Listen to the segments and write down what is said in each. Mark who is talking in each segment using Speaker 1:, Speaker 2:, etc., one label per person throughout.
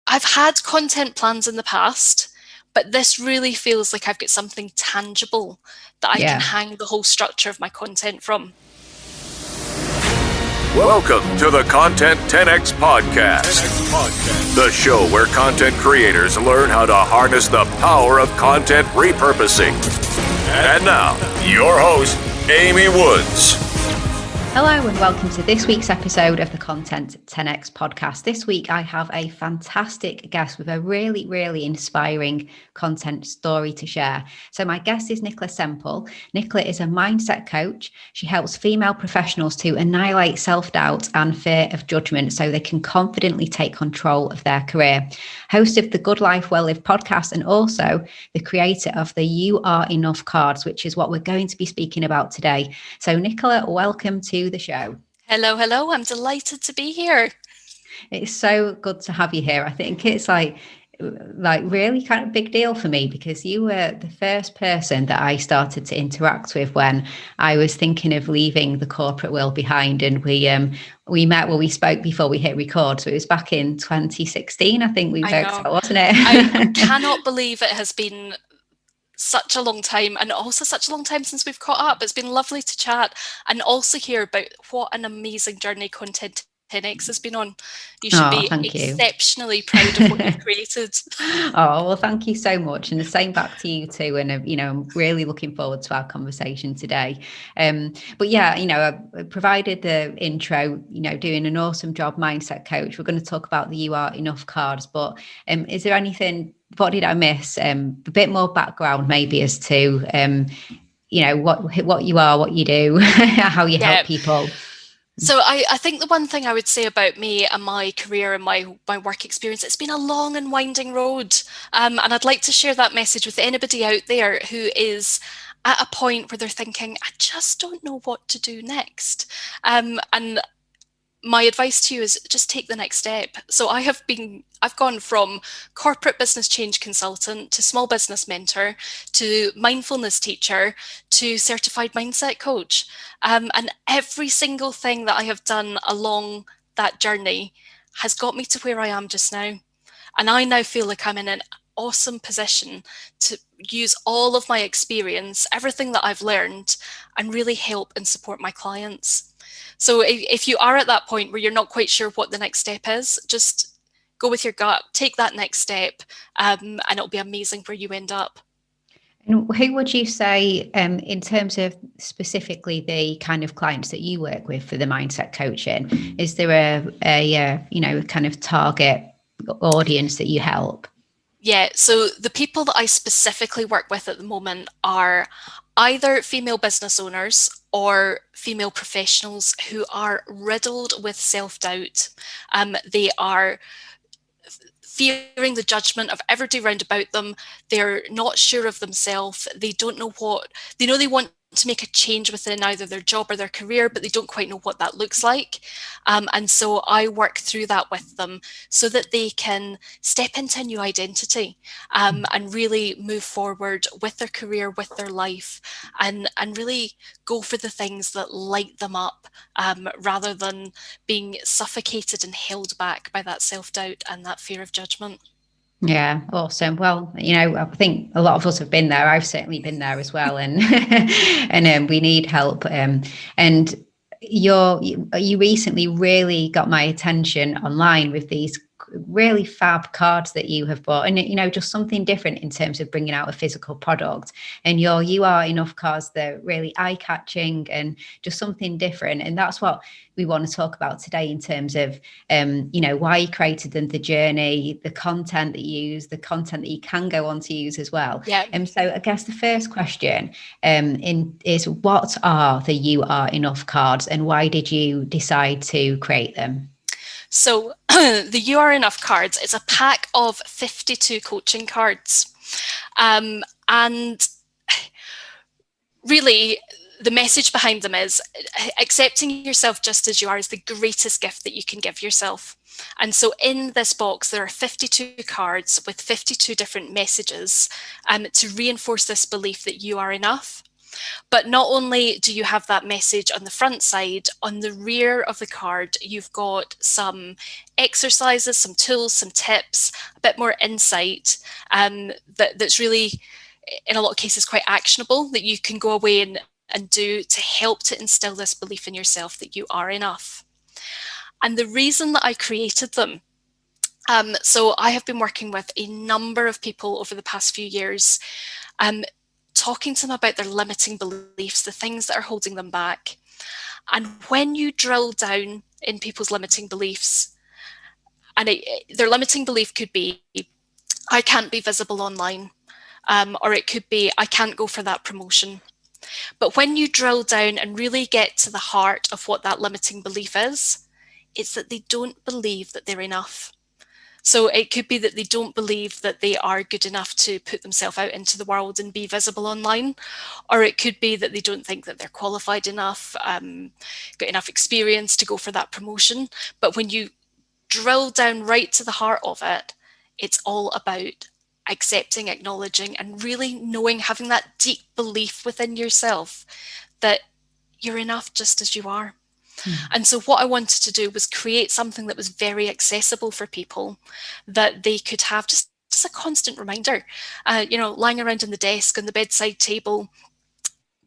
Speaker 1: I've had content plans in the past, but this really feels like I've got something tangible that I can
Speaker 2: Yeah.
Speaker 1: hang the whole structure of my content from.
Speaker 3: Welcome to the Content 10X Podcast, the show where content creators learn how to harness the power of content repurposing. And now, your host, Amy Woods.
Speaker 2: Hello and welcome to this week's episode of the Content 10X podcast. This week I have a fantastic guest with a really inspiring content story to share. So my guest is Nicola Semple. Nicola is a mindset coach. She helps female professionals to annihilate self-doubt and fear of judgment so they can confidently take control of their career. Host of the Good Life Well Lived podcast and also the creator of the You Are Enough cards, which is what we're going to be speaking about today. So Nicola, welcome to the show.
Speaker 1: Hello. I'm delighted to be here.
Speaker 2: It's so good to have you here. I think it's like really kind of big deal for me because you were the first person that I started to interact with when I was thinking of leaving the corporate world behind. And we spoke before we hit record. So it was back in 2016, I think we worked out, wasn't it?
Speaker 1: I cannot believe it has been such a long time, and also such a long time since we've caught up. It's been lovely to chat and also hear about what an amazing journey Content 10X has been on. You should be exceptionally proud of what you've created.
Speaker 2: Oh, well, thank you so much. And the same back to you too. And, I'm really looking forward to our conversation today. But yeah, I provided the intro, doing an awesome job, mindset coach. We're going to talk about the You Are Enough cards, but is there anything, what did I miss? A bit more background maybe as to, what you are, what you do, how you help people.
Speaker 1: So I think the one thing I would say about me and my career and my work experience, it's been a long and winding road. And I'd like to share that message with anybody out there who is at a point where they're thinking, I just don't know what to do next. And my advice to you is just take the next step. So I've gone from corporate business change consultant to small business mentor to mindfulness teacher to certified mindset coach. And every single thing that I have done along that journey has got me to where I am just now. And I now feel like I'm in an awesome position to use all of my experience, everything that I've learned, and really help and support my clients. So if you are at that point where you're not quite sure what the next step is, just go with your gut, take that next step, and it'll be amazing where you end up.
Speaker 2: And who would you say, in terms of specifically the kind of clients that you work with for the mindset coaching, is there a kind of target audience that you help?
Speaker 1: Yeah, so the people that I specifically work with at the moment are either female business owners or female professionals who are riddled with self-doubt. They are fearing the judgment of everybody round about them. They're not sure of themselves. They don't know they know they want to make a change within either their job or their career, but they don't quite know what that looks like. And so I work through that with them so that they can step into a new identity and really move forward with their career, with their life, and really go for the things that light them up rather than being suffocated and held back by that self-doubt and that fear of judgment.
Speaker 2: Yeah, awesome. Well, I think a lot of us have been there. I've certainly been there as well, and we need help. And you recently really got my attention online with these really fab cards that you have bought, and just something different in terms of bringing out a physical product. And You Are Enough cards, they're really eye-catching and just something different. And that's what we want to talk about today in terms of why you created them, the journey, the content that you use, the content that you can go on to use as well.
Speaker 1: Yeah.
Speaker 2: So I guess the first question is, what are the You Are Enough cards and why did you decide to create them?
Speaker 1: So the You Are Enough cards is a pack of 52 coaching cards. And really, the message behind them is accepting yourself just as you are is the greatest gift that you can give yourself. And so in this box, there are 52 cards with 52 different messages to reinforce this belief that you are enough. But not only do you have that message on the front side, on the rear of the card, you've got some exercises, some tools, some tips, a bit more insight that's really, in a lot of cases, quite actionable, that you can go away and do to help to instill this belief in yourself that you are enough. And the reason that I created them, so I have been working with a number of people over the past few years, talking to them about their limiting beliefs, the things that are holding them back. And when you drill down in people's limiting beliefs, and their limiting belief could be, I can't be visible online, or it could be, I can't go for that promotion. But when you drill down and really get to the heart of what that limiting belief is, it's that they don't believe that they're enough. So it could be that they don't believe that they are good enough to put themselves out into the world and be visible online. Or it could be that they don't think that they're qualified enough, got enough experience to go for that promotion. But when you drill down right to the heart of it, it's all about accepting, acknowledging, and really knowing, having that deep belief within yourself that you're enough just as you are. And so what I wanted to do was create something that was very accessible for people, that they could have just a constant reminder, lying around on the desk, on the bedside table,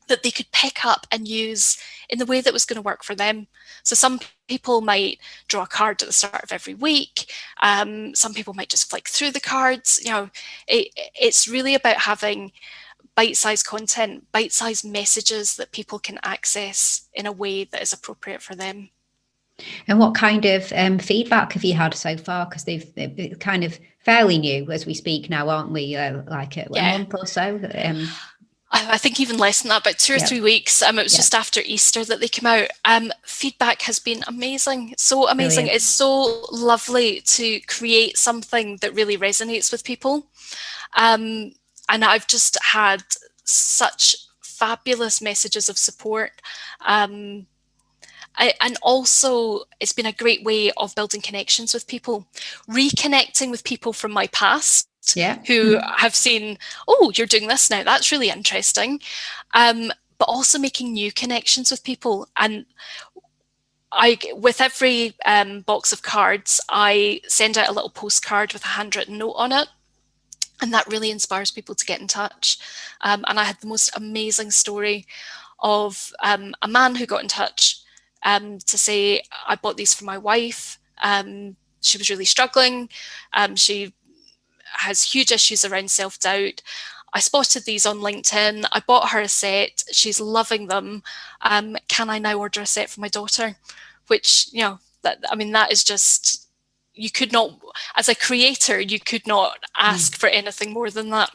Speaker 1: that they could pick up and use in the way that was going to work for them. So some people might draw a card at the start of every week. Some people might just flick through the cards. It's really about having bite-sized content, bite-sized messages that people can access in a way that is appropriate for them.
Speaker 2: And what kind of feedback have you had so far? Because they're kind of fairly new as we speak now, aren't we? Like a month or so?
Speaker 1: I think even less than that, about 2 or 3 weeks. It was just after Easter that they came out. Feedback has been amazing. So amazing. Brilliant. It's so lovely to create something that really resonates with people. And I've just had such fabulous messages of support. And also, it's been a great way of building connections with people, reconnecting with people from my past who have seen, oh, you're doing this now. That's really interesting. But also making new connections with people. And with every box of cards, I send out a little postcard with a handwritten note on it. And that really inspires people to get in touch. And I had the most amazing story of a man who got in touch to say, I bought these for my wife. She was really struggling. She has huge issues around self-doubt. I spotted these on LinkedIn. I bought her a set. She's loving them. Can I now order a set for my daughter? Which, that is just... You could not, as a creator, you could not ask for anything more than that.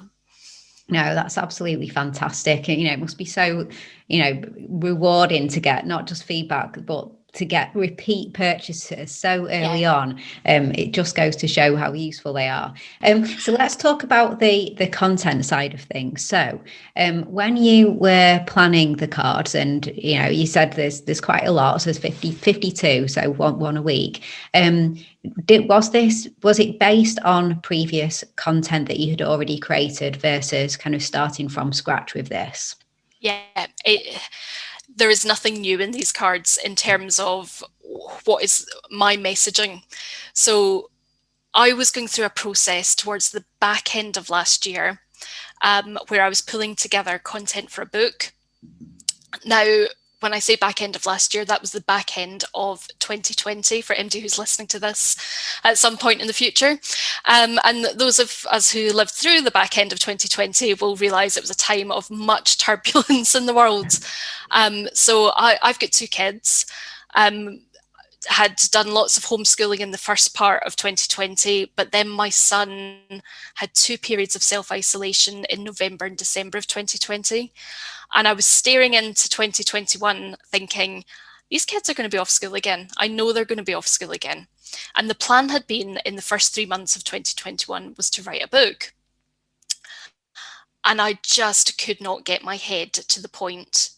Speaker 2: No, that's absolutely fantastic. It must be so, rewarding to get not just feedback, but to get repeat purchases so early on. It just goes to show how useful they are. So let's talk about the content side of things. So when you were planning the cards, and you said there's quite a lot, so there's 52, so one a week. Was it based on previous content that you had already created versus kind of starting from scratch with this?
Speaker 1: Yeah, there is nothing new in these cards in terms of what is my messaging. So I was going through a process towards the back end of last year where I was pulling together content for a book. Now, when I say back end of last year, that was the back end of 2020 for anybody who's listening to this at some point in the future. And those of us who lived through the back end of 2020 will realise it was a time of much turbulence in the world. So I've got 2 kids, had done lots of homeschooling in the first part of 2020, but then my son had 2 periods of self-isolation in November and December of 2020. And I was staring into 2021 thinking, these kids are going to be off school again. I know they're going to be off school again. And the plan had been, in the first 3 months of 2021, was to write a book. And I just could not get my head to the point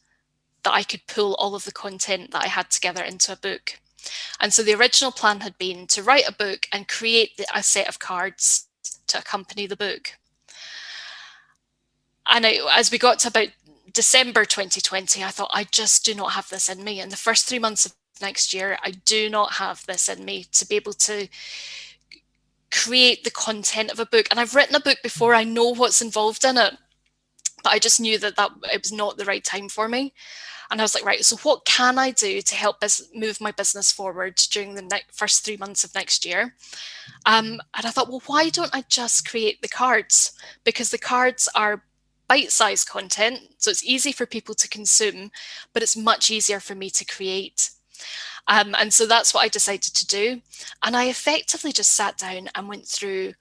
Speaker 1: that I could pull all of the content that I had together into a book. And so the original plan had been to write a book and create a set of cards to accompany the book. And as we got to about December 2020, I thought, I just do not have this in me. In the first 3 months of next year, I do not have this in me to be able to create the content of a book. And I've written a book before, I know what's involved in it, but I just knew that it was not the right time for me. And I was like, right, so what can I do to help move my business forward during the first 3 months of next year? And I thought, well, why don't I just create the cards? Because the cards are bite-sized content, so it's easy for people to consume, but it's much easier for me to create. And so that's what I decided to do. And I effectively just sat down and went through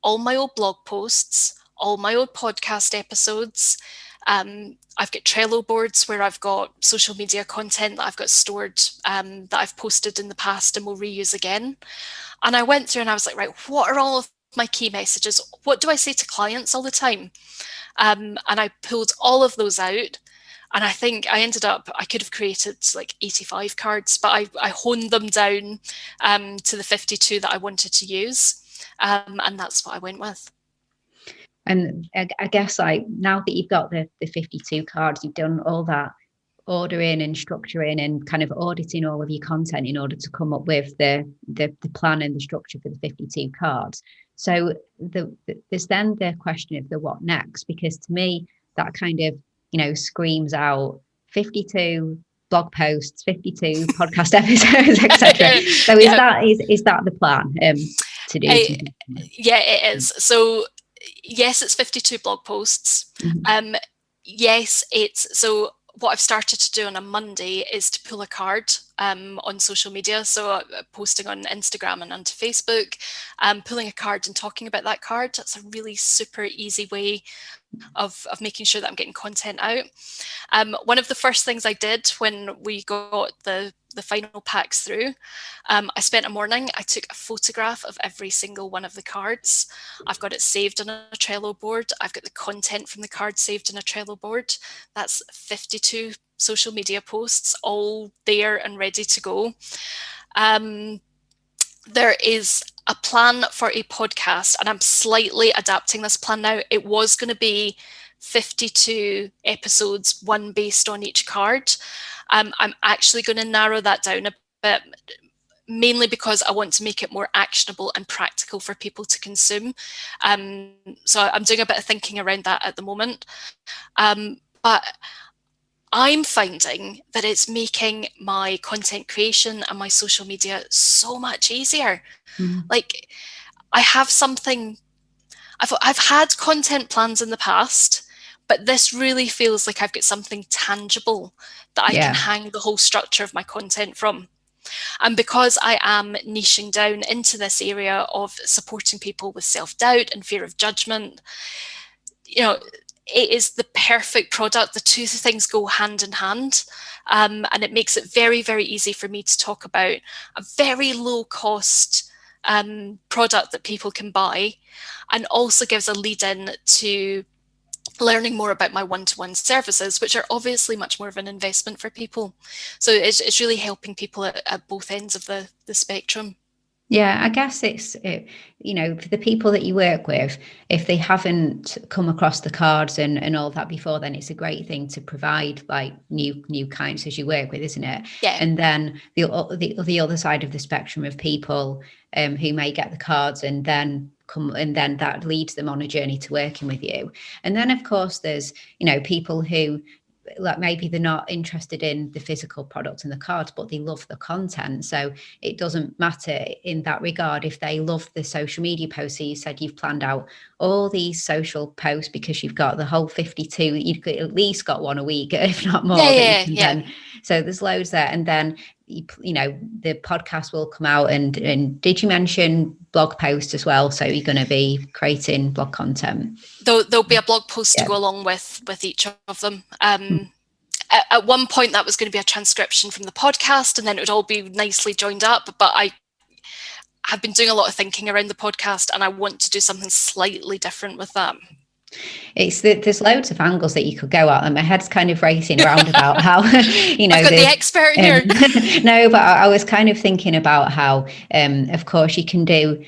Speaker 1: all my old blog posts, all my old podcast episodes. I've got Trello boards where I've got social media content that I've got stored, that I've posted in the past and will reuse again. And I went through and I was like, right, what are all of my key messages? What do I say to clients all the time? And I pulled all of those out. And I think I could have created like 85 cards, but I honed them down to the 52 that I wanted to use. And that's what I went with.
Speaker 2: And I guess, like, now that you've got the 52 cards, you've done all that ordering and structuring and kind of auditing all of your content in order to come up with the plan and the structure for the 52 cards. So there's then the question of the what next, because to me, that kind of, screams out 52 blog posts, 52 podcast episodes, etc. So is that the plan to do?
Speaker 1: Yeah, it is. So yes, it's 52 blog posts. Mm-hmm. Yes, so what I've started to do on a Monday is to pull a card on social media. So posting on Instagram and onto Facebook, pulling a card and talking about that card. That's a really super easy way of making sure that I'm getting content out. One of the first things I did when we got the final packs through, I spent a morning, I took a photograph of every single one of the cards. I've got it saved on a Trello board. I've got the content from the card saved in a Trello board. That's 52 social media posts, all there and ready to go. There is a plan for a podcast, and I'm slightly adapting this plan now. It was going to be 52 episodes, one based on each card. I'm actually going to narrow that down a bit, mainly because I want to make it more actionable and practical for people to consume. So I'm doing a bit of thinking around that at the moment. But I'm finding that it's making my content creation and my social media so much easier. Mm-hmm. Like, I have something, I've had content plans in the past, but this really feels like I've got something tangible that I can hang the whole structure of my content from. And because I am niching down into this area of supporting people with self-doubt and fear of judgment, it is the perfect product. The two things go hand in hand. And it makes it very, very easy for me to talk about a very low cost product that people can buy, and also gives a lead in to learning more about my one-to-one services, which are obviously much more of an investment for people. So it's really helping people at both ends of the spectrum.
Speaker 2: Yeah, I guess it's, for the people that you work with, if they haven't come across the cards and all that before, then it's a great thing to provide, like new clients as you work with, isn't it?
Speaker 1: Yeah.
Speaker 2: And then the other side of the spectrum of people who may get the cards and then that leads them on a journey to working with you. And then, of course, there's, people who, like, maybe they're not interested in the physical product and the cards, but they love the content. So it doesn't matter in that regard if they love the social media posts. So you said you've planned out all these social posts because you've got the whole 52. You've at least got one a week, if not more. So there's loads there. And then, the podcast will come out. And did you mention blog posts as well? So you're going to be creating blog content?
Speaker 1: There'll be a blog post to go along with each of them. At one point, that was going to be a transcription from the podcast, and then it would all be nicely joined up. But I have been doing a lot of thinking around the podcast, and I want to do something slightly different with that.
Speaker 2: There's loads of angles that you could go at, and my head's kind of racing around about how
Speaker 1: I've got the expert here.
Speaker 2: No, but I was kind of thinking about how of course you can do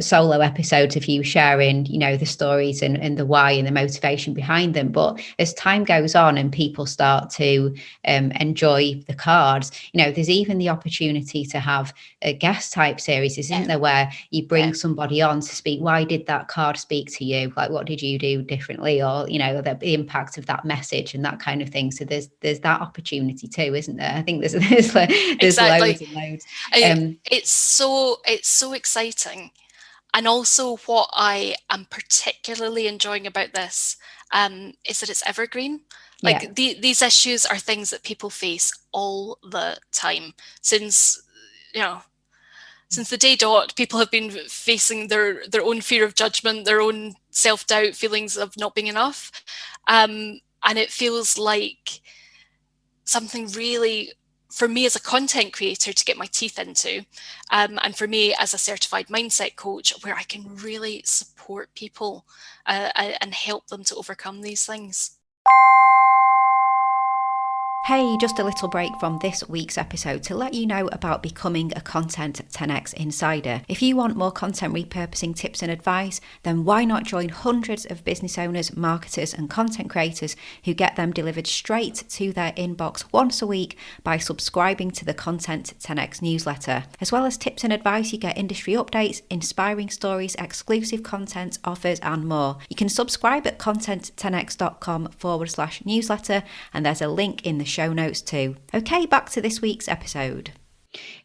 Speaker 2: solo episodes of you sharing the stories and the why and the motivation behind them, but as time goes on and people start to enjoy the cards, there's even the opportunity to have a guest type series, isn't there, where you bring somebody on to speak. Why did that card speak to you? Like, what did you do differently? Or the impact of that message and that kind of thing. So there's that opportunity too, isn't there? I think there's
Speaker 1: Exactly.
Speaker 2: loads and loads.
Speaker 1: It's so exciting, and also what I am particularly enjoying about this is that it's evergreen. Like these issues are things that people face all the time since the day dot. People have been facing their own fear of judgment, their own self-doubt, feelings of not being enough. And it feels like something really, for me as a content creator, to get my teeth into, and for me as a certified mindset coach, where I can really support people and help them to overcome these things.
Speaker 2: Hey, just a little break from this week's episode to let you know about becoming a Content 10x Insider. If you want more content repurposing tips and advice, then why not join hundreds of business owners, marketers and content creators who get them delivered straight to their inbox once a week by subscribing to the Content 10x newsletter. As well as tips and advice, you get industry updates, inspiring stories, exclusive content, offers and more. You can subscribe at content10x.com/newsletter, and there's a link in the show notes too. Okay, back to this week's episode.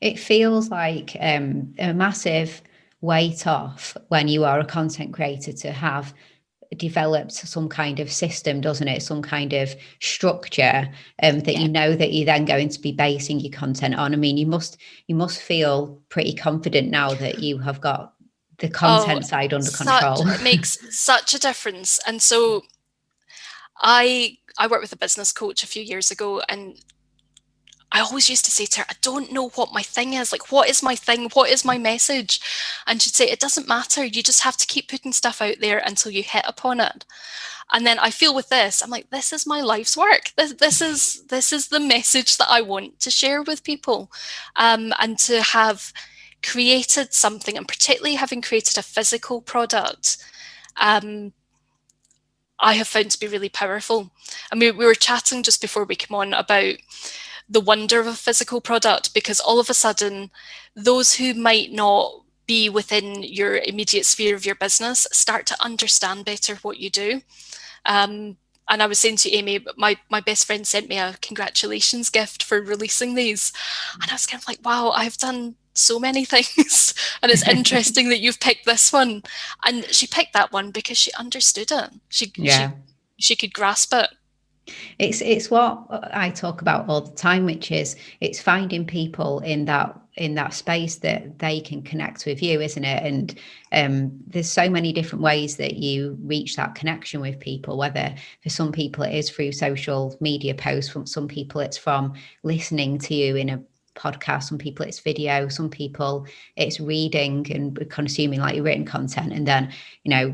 Speaker 2: It feels like a massive weight off when you are a content creator to have developed some kind of system, doesn't it? Some kind of structure that that you're then going to be basing your content on. I mean, you must feel pretty confident now that you have got the content side under control.
Speaker 1: It makes such a difference. And so I worked with a business coach a few years ago, and I always used to say to her, I don't know what my thing is. Like, what is my thing? What is my message? And she'd say, it doesn't matter. You just have to keep putting stuff out there until you hit upon it. And then I feel with this, I'm like, this is my life's work. This is the message that I want to share with people. And to have created something, and particularly having created a physical product, I have found to be really powerful. I mean, we were chatting just before we came on about the wonder of a physical product, because all of a sudden, those who might not be within your immediate sphere of your business start to understand better what you do. And I was saying to Amy, my best friend sent me a congratulations gift for releasing these. And I was kind of like, wow, I've done so many things, and it's interesting that you've picked this one. And she picked that one because she understood it. She could grasp it.
Speaker 2: It's what I talk about all the time, which is it's finding people in that space that they can connect with you, isn't it? And there's so many different ways that you reach that connection with people, whether for some people it is through social media posts, from some people it's from listening to you in a podcast, some people it's video, some people it's reading and consuming like your written content. And then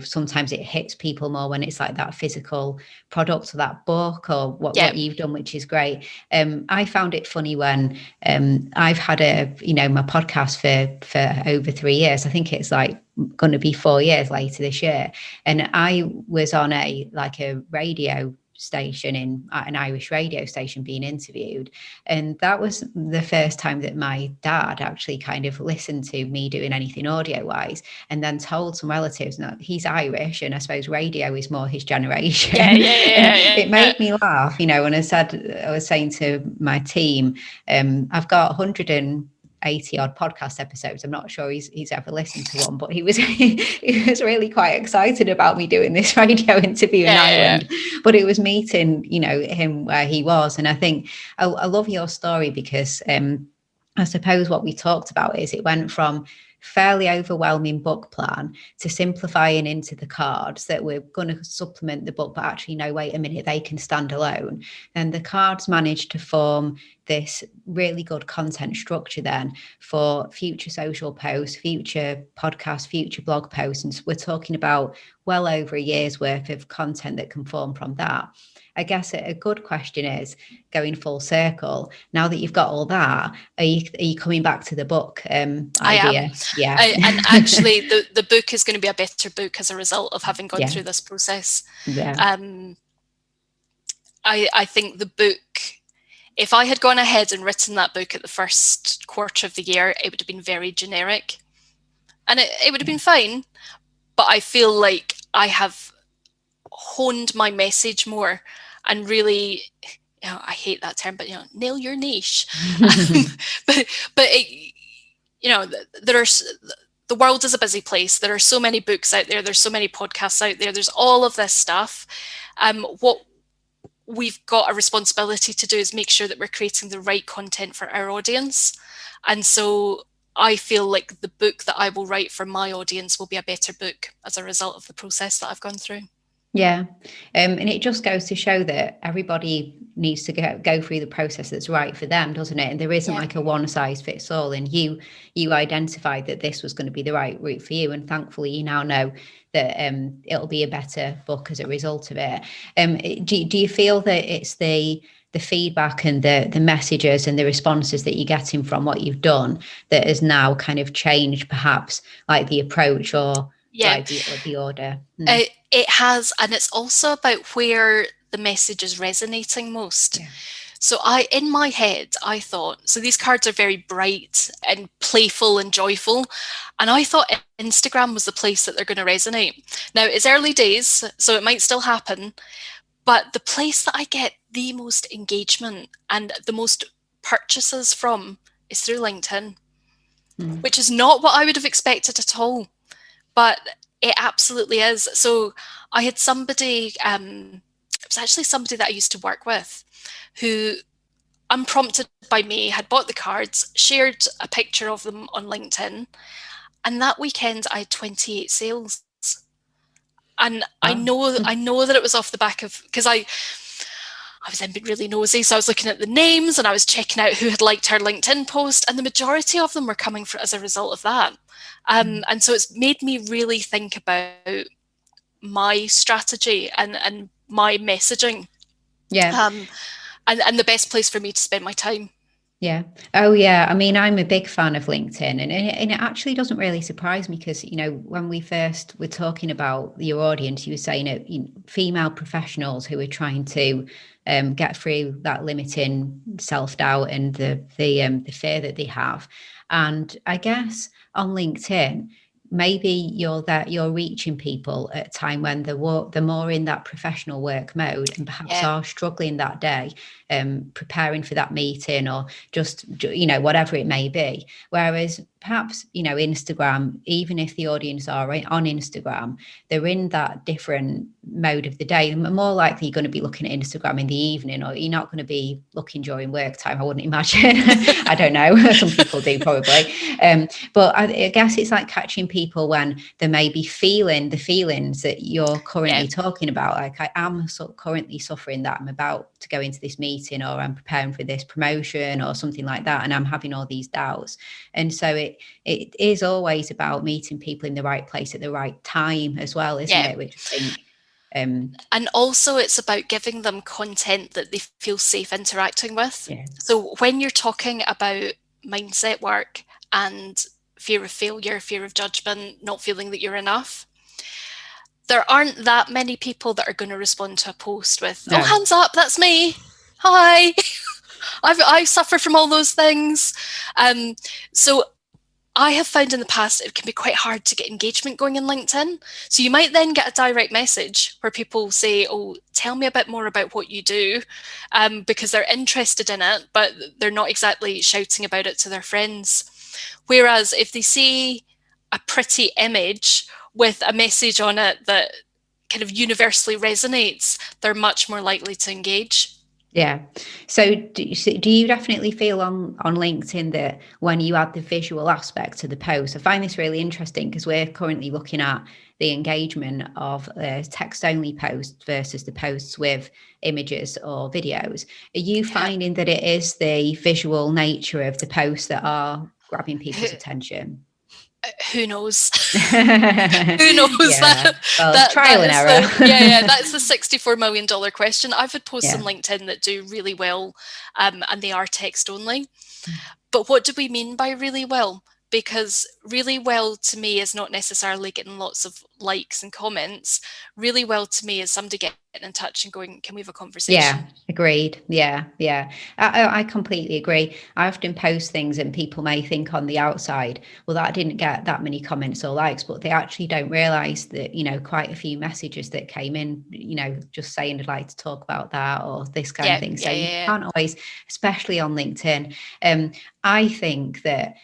Speaker 2: sometimes it hits people more when it's like that physical product or that book or what you've done, which is great. I found it funny when I've had my podcast for over 3 years. I think it's like going to be 4 years later this year, and I was on a radio station, in an Irish radio station, being interviewed, and that was the first time that my dad actually kind of listened to me doing anything audio wise, and then told some relatives that he's Irish and I suppose radio is more his generation. It made me laugh, when I was saying to my team, I've got 180 odd podcast episodes. I'm not sure he's ever listened to one, but he was really quite excited about me doing this radio interview in Ireland. But it was meeting him where he was, and I think I love your story because I suppose what we talked about is it went from fairly overwhelming book plan to simplifying into the cards that we're going to supplement the book, but actually no, wait a minute, they can stand alone. And the cards managed to form this really good content structure then for future social posts, future podcasts, future blog posts. And we're talking about well over a year's worth of content that can form from that. I guess a good question is, going full circle, now that you've got all that, are you coming back to the book idea?
Speaker 1: I am.
Speaker 2: Yeah.
Speaker 1: And actually the book is going to be a better book as a result of having gone through this process.
Speaker 2: Yeah.
Speaker 1: I think the book, if I had gone ahead and written that book at the first quarter of the year, it would have been very generic. And it would have been fine. But I feel like I have honed my message more and really, I hate that term, but nail your niche. But the world is a busy place. There are so many books out there. There's so many podcasts out there. There's all of this stuff. What we've got a responsibility to do is make sure that we're creating the right content for our audience. And so I feel like the book that I will write for my audience will be a better book as a result of the process that I've gone through.
Speaker 2: Yeah. And it just goes to show that everybody needs to go through the process that's right for them, doesn't it? And there isn't like a one size fits all. And you identified that this was going to be the right route for you. And thankfully, you now know that it'll be a better book as a result of it. Do you feel that it's the feedback and the messages and the responses that you're getting from what you've done that has now kind of changed perhaps like the approach or like the order?
Speaker 1: It has, and it's also about where the message is resonating most. So in my head, I thought, so these cards are very bright and playful and joyful. And I thought Instagram was the place that they're going to resonate. Now, it's early days, so it might still happen. But the place that I get the most engagement and the most purchases from is through LinkedIn, which is not what I would have expected at all. But it absolutely is. So I had somebody, it was actually somebody that I used to work with who, unprompted by me, had bought the cards, shared a picture of them on LinkedIn. And that weekend I had 28 sales. And I know that it was off the back of, because I was then really nosy. So I was looking at the names and I was checking out who had liked her LinkedIn post. And the majority of them were coming as a result of that. And so it's made me really think about my strategy and my messaging. Yeah. And the best place for me to spend my time.
Speaker 2: Yeah. Oh, yeah. I mean, I'm a big fan of LinkedIn, and it actually doesn't really surprise me because, when we first were talking about your audience, you were saying female professionals who are trying to get through that limiting self-doubt and the fear that they have. And I guess on LinkedIn, maybe you're reaching people at a time when they're more in that professional work mode and perhaps are struggling that day, preparing for that meeting or just, whatever it may be. Whereas perhaps, Instagram, even if the audience are on Instagram, they're in that different mode of the day. More likely you're going to be looking at Instagram in the evening, or you're not going to be looking during work time, I wouldn't imagine. I don't know. Some people do probably. But I guess it's like catching people when they may be feeling the feelings that you're currently talking about. Like, I am currently suffering that. I'm about to go into this meeting, or I'm preparing for this promotion or something like that, and I'm having all these doubts. And so it is always about meeting people in the right place at the right time as well, isn't it? Which I think,
Speaker 1: and also it's about giving them content that they feel safe interacting with. So when you're talking about mindset work and fear of failure, fear of judgment, not feeling that you're enough, there aren't that many people that are going to respond to a post with, oh, hands up, that's me. Hi. I suffer from all those things. So I have found in the past it can be quite hard to get engagement going in LinkedIn. So you might then get a direct message where people say, oh, tell me a bit more about what you do, because they're interested in it, but they're not exactly shouting about it to their friends. Whereas if they see a pretty image with a message on it that kind of universally resonates, they're much more likely to engage.
Speaker 2: Yeah. So do you definitely feel on LinkedIn that when you add the visual aspect to the post, I find this really interesting because we're currently looking at the engagement of text only posts versus the posts with images or videos. Are you finding that it is the visual nature of the posts that are grabbing people's attention?
Speaker 1: Who knows? Who knows?
Speaker 2: Yeah. Well, it's trial
Speaker 1: that
Speaker 2: and
Speaker 1: is
Speaker 2: error.
Speaker 1: that's the $64 million question. I've had posts on LinkedIn that do really well, and they are text only. But what do we mean by really well? Because really well to me is not necessarily getting lots of likes and comments. Really well to me is somebody getting in touch and going, can we have a conversation?
Speaker 2: Yeah, agreed. Yeah. I completely agree. I often post things and people may think on the outside, well, that didn't get that many comments or likes, but they actually don't realize that, quite a few messages that came in, just saying I'd like to talk about that or this kind of thing. So you can't always, especially on LinkedIn. I think that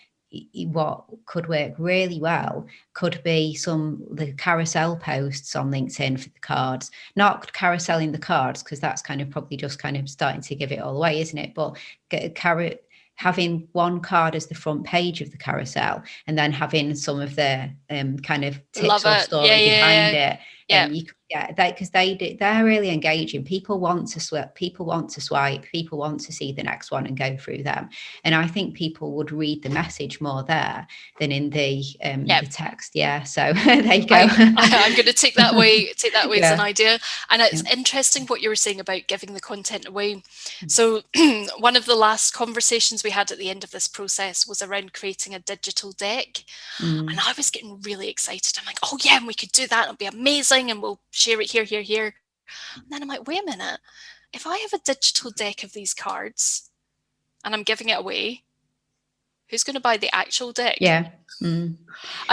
Speaker 2: what could work really well could be the carousel posts on LinkedIn for the cards, not carouseling the cards, because that's probably just starting to give it all away, isn't it? But having one card as the front page of the carousel and then having some of the kind of tips or story behind it. Because they're really engaging. People want to swipe, people want to see the next one and go through them. And I think people would read the message more there than in the text. Yeah. So there you go.
Speaker 1: I'm going to take that away as an idea. And it's interesting what you were saying about giving the content away. So one of the last conversations we had at the end of this process was around creating a digital deck. And I was getting really excited. I'm like, oh yeah, and we could do that. It'll be amazing. And we'll share it here. And then I'm like, wait a minute. If I have a digital deck of these cards and I'm giving it away, who's going to buy the actual deck?
Speaker 2: Yeah.
Speaker 1: And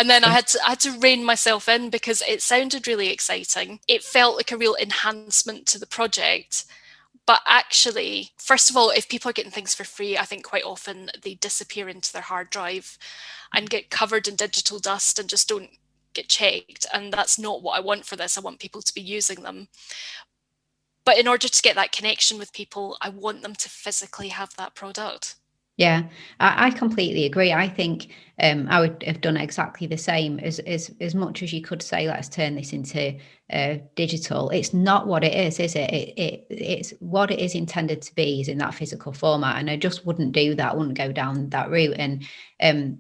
Speaker 1: then I had to rein myself in because it sounded really exciting. It felt like a real enhancement to the project. But actually, first of all, if people are getting things for free, I think quite often they disappear into their hard drive and get covered in digital dust and just don't get checked. And that's not what I want for this. I want people to be using them. But in order to get that connection with people, I want them to physically have that product.
Speaker 2: Yeah, I completely agree. I think I would have done exactly the same. As much as you could say, let's turn this into digital. It's not what it is it? It's what it is intended to be is in that physical format. And I just wouldn't do that. I wouldn't go down that route. And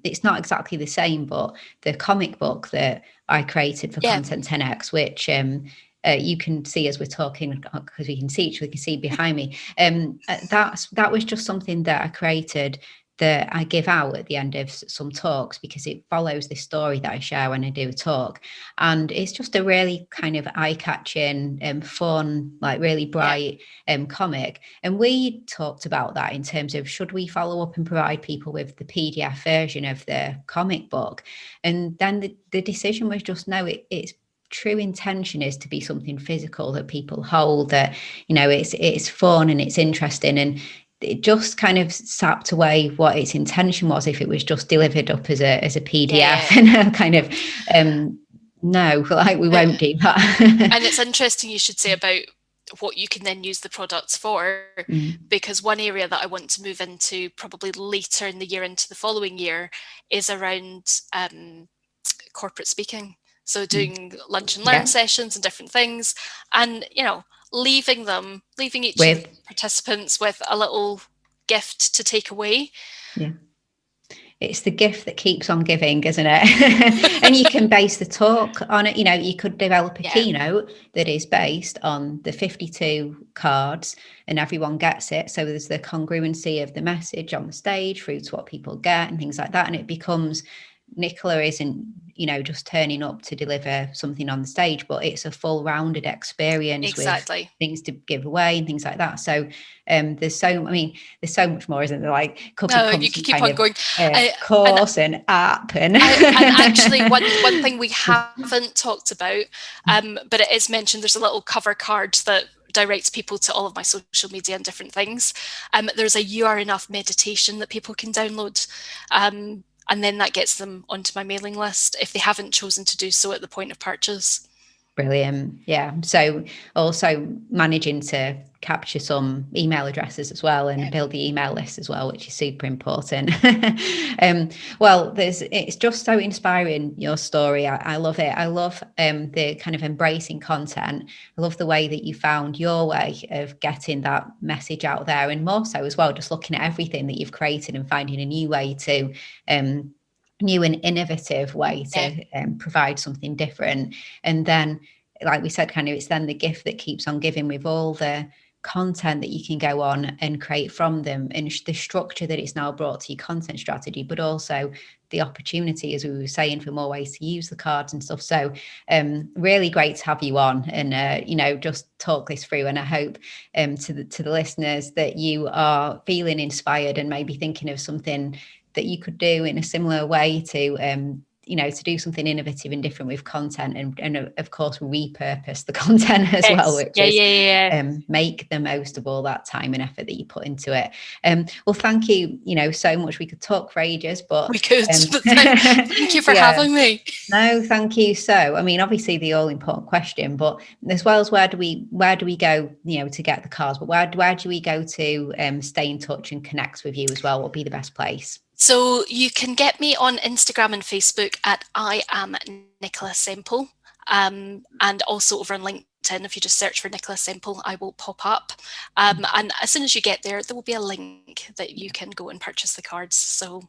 Speaker 2: it's not exactly the same, but the comic book that I created for Content 10X, which you can see as we're talking because we can see each other, we can see behind me. That was just something that I created that I give out at the end of some talks because it follows this story that I share when I do a talk. And it's just a really kind of eye-catching, fun, like really bright comic. And we talked about that in terms of should we follow up and provide people with the PDF version of the comic book? And then the decision was just no, it's true intention is to be something physical that people hold, that it's fun and it's interesting, and it just kind of sapped away what its intention was if it was just delivered up as a PDF and kind of no, like we won't do that.
Speaker 1: And it's interesting you should say about what you can then use the products for, because one area that I want to move into probably later in the year into the following year is around corporate speaking. So doing lunch and learn sessions and different things, and leaving each of the participants with a little gift to take away.
Speaker 2: Yeah. It's the gift that keeps on giving, isn't it? And you can base the talk on it. You could develop a keynote that is based on the 52 cards and everyone gets it. So there's the congruency of the message on the stage through to what people get and things like that. And it becomes Nicola isn't, just turning up to deliver something on the stage, but it's a full rounded experience with things to give away and things like that. So there's so much more, isn't there? Like
Speaker 1: you could keep on going.
Speaker 2: Course and app and
Speaker 1: actually one thing we haven't talked about, but it is mentioned. There's a little cover card that directs people to all of my social media and different things. There's a You Are Enough meditation that people can download. And then that gets them onto my mailing list if they haven't chosen to do so at the point of purchase.
Speaker 2: Brilliant. Yeah. So also managing to capture some email addresses as well and build the email list as well, which is super important. Well, it's just so inspiring, your story. I love it. I love the kind of embracing content. I love the way that you found your way of getting that message out there, and more so as well, just looking at everything that you've created and finding a new way to new and innovative way to provide something different. And then, like we said, kind of it's then the gift that keeps on giving with all the content that you can go on and create from them, and the structure that it's now brought to your content strategy, but also the opportunity, as we were saying, for more ways to use the cards and stuff. So really great to have you on and just talk this through. And I hope to the listeners that you are feeling inspired and maybe thinking of something that you could do in a similar way to to do something innovative and different with content, and of course repurpose the content as well, which is make the most of all that time and effort that you put into it. Well, thank you so much. We could talk for ages, but we could
Speaker 1: but thank you for having me.
Speaker 2: No, thank you. So I mean, obviously the all important question, but as well as where do we go to get the cards, but where do we go to stay in touch and connect with you as well? What would be the best place?
Speaker 1: So you can get me on Instagram and Facebook at I am Nicola Semple, and also over on LinkedIn. If you just search for Nicola Semple, I will pop up. And as soon as you get there will be a link that you can go and purchase the cards. So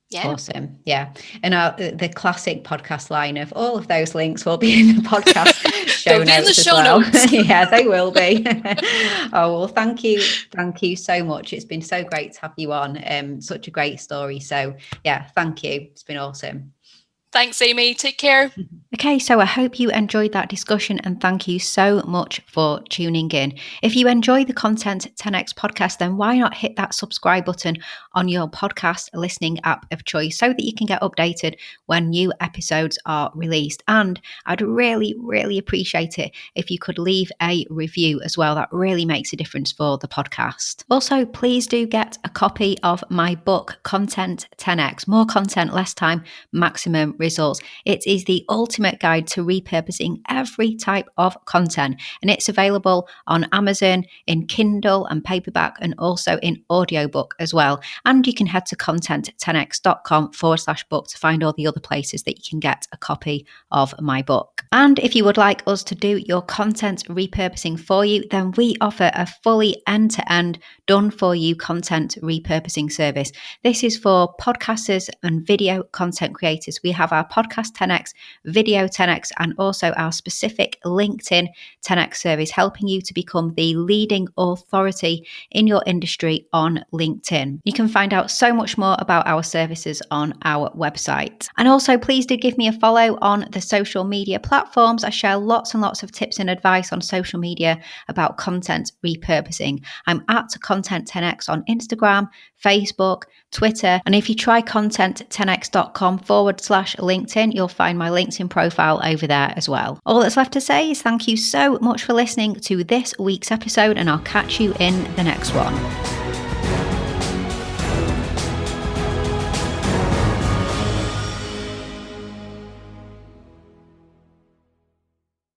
Speaker 1: yeah.
Speaker 2: Awesome. Yeah. And the classic podcast line of all of those links will be in the podcast show notes as well. Yeah, they will be. Oh, well, thank you. Thank you so much. It's been so great to have you on. Such a great story. So yeah, thank you. It's been awesome.
Speaker 1: Thanks, Amy. Take care.
Speaker 2: Okay, so I hope you enjoyed that discussion, and thank you so much for tuning in. If you enjoy the Content 10X podcast, then why not hit that subscribe button on your podcast listening app of choice so that you can get updated when new episodes are released. And I'd really, really appreciate it if you could leave a review as well. That really makes a difference for the podcast. Also, please do get a copy of my book, Content 10X, More Content, Less Time, Maximum Results. It is the ultimate guide to repurposing every type of content, and it's available on Amazon in Kindle and paperback, and also in audiobook as well. And you can head to content10x.com/book to find all the other places that you can get a copy of my book. And if you would like us to do your content repurposing for you, then we offer a fully end-to-end done for you content repurposing service. This is for podcasters and video content creators. We have our Podcast 10X, Video 10X, and also our specific LinkedIn 10X service, helping you to become the leading authority in your industry on LinkedIn. You can find out so much more about our services on our website. And also, please do give me a follow on the social media platforms. I share lots and lots of tips and advice on social media about content repurposing. I'm at Content 10X on Instagram, Facebook, Twitter. And if you try content10x.com/LinkedIn, you'll find my LinkedIn profile over there as well. All that's left to say is thank you so much for listening to this week's episode, and I'll catch you in the next one.